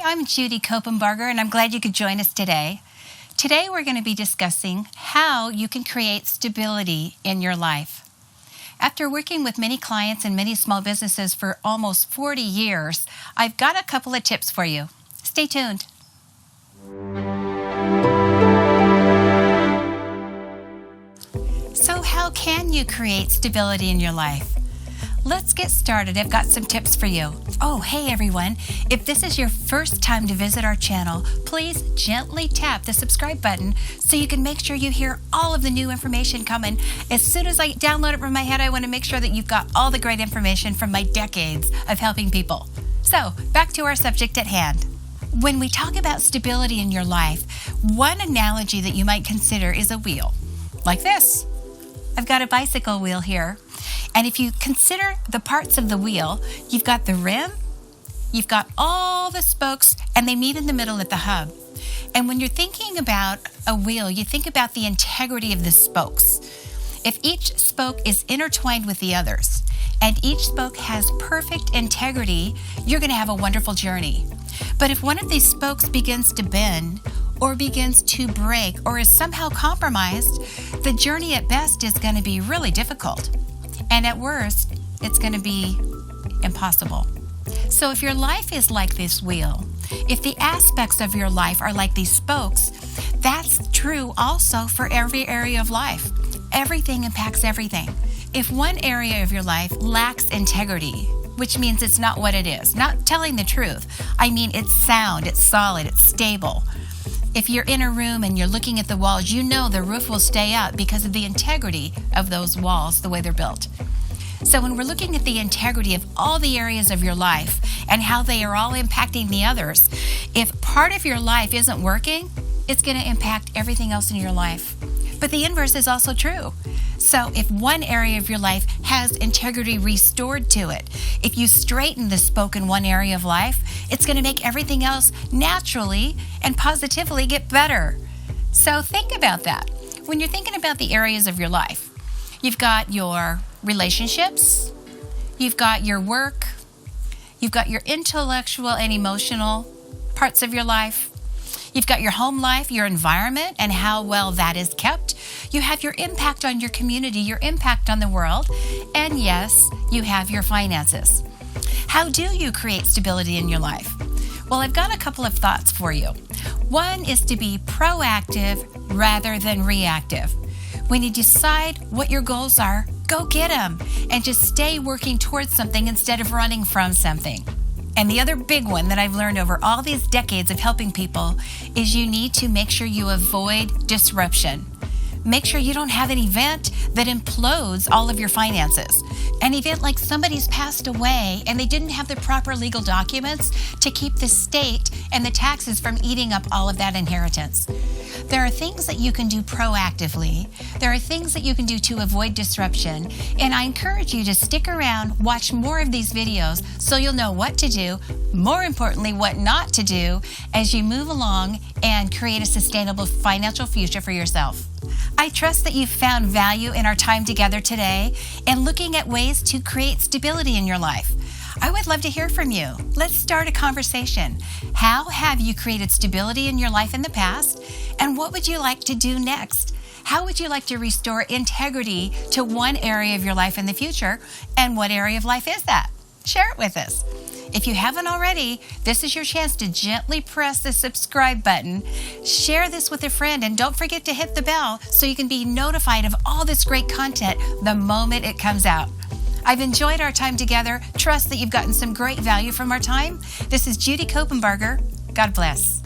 Hi, I'm Judy Copenbarger, and I'm glad you could join us today. Today we're going to be discussing how you can create stability in your life. After working with many clients and many small businesses for almost 40 years, I've got a couple of tips for you. Stay tuned. So how can you create stability in your life? Let's get started. I've got some tips for you. Oh, hey everyone. If this is your first time to visit our channel, please gently tap the subscribe button so you can make sure you hear all of the new information coming. As soon as I download it from my head, I want to make sure that you've got all the great information from my decades of helping people. So, back to our subject at hand. When we talk about stability in your life, one analogy that you might consider is a wheel, like this. I've got a bicycle wheel here. And if you consider the parts of the wheel, you've got the rim, you've got all the spokes, and they meet in the middle at the hub. And when you're thinking about a wheel, you think about the integrity of the spokes. If each spoke is intertwined with the others, and each spoke has perfect integrity, you're going to have a wonderful journey. But if one of these spokes begins to bend, or begins to break, or is somehow compromised, the journey at best is going to be really difficult. And at worst, it's going to be impossible. So if your life is like this wheel, if the aspects of your life are like these spokes, that's true also for every area of life. Everything impacts everything. If one area of your life lacks integrity, which means it's not what it is, not telling the truth, I mean it's sound, it's solid, it's stable. If you're in a room and you're looking at the walls, you know the roof will stay up because of the integrity of those walls, the way they're built. So when we're looking at the integrity of all the areas of your life and how they are all impacting the others, if part of your life isn't working, it's going to impact everything else in your life. But the inverse is also true. So if one area of your life has integrity restored to it, if you straighten the spoke in one area of life, it's going to make everything else naturally and positively get better. So think about that. When you're thinking about the areas of your life, you've got your relationships, you've got your work, you've got your intellectual and emotional parts of your life, you've got your home life, your environment, and how well that is kept. You have your impact on your community, your impact on the world, and yes, you have your finances. How do you create stability in your life? Well, I've got a couple of thoughts for you. One is to be proactive rather than reactive. When you decide what your goals are, go get them and just stay working towards something instead of running from something. And the other big one that I've learned over all these decades of helping people is you need to make sure you avoid disruption. Make sure you don't have an event that implodes all of your finances. An event like somebody's passed away and they didn't have the proper legal documents to keep the state and the taxes from eating up all of that inheritance. There are things that you can do proactively. There are things that you can do to avoid disruption. And I encourage you to stick around, watch more of these videos so you'll know what to do, more importantly, what not to do as you move along and create a sustainable financial future for yourself. I trust that you've found value in our time together today and looking at ways to create stability in your life. I would love to hear from you. Let's start a conversation. How have you created stability in your life in the past? And what would you like to do next? How would you like to restore integrity to one area of your life in the future? And what area of life is that? Share it with us. If you haven't already, this is your chance to gently press the subscribe button. Share this with a friend and don't forget to hit the bell so you can be notified of all this great content the moment it comes out. I've enjoyed our time together. Trust that you've gotten some great value from our time. This is Judy Copenbarger. God bless.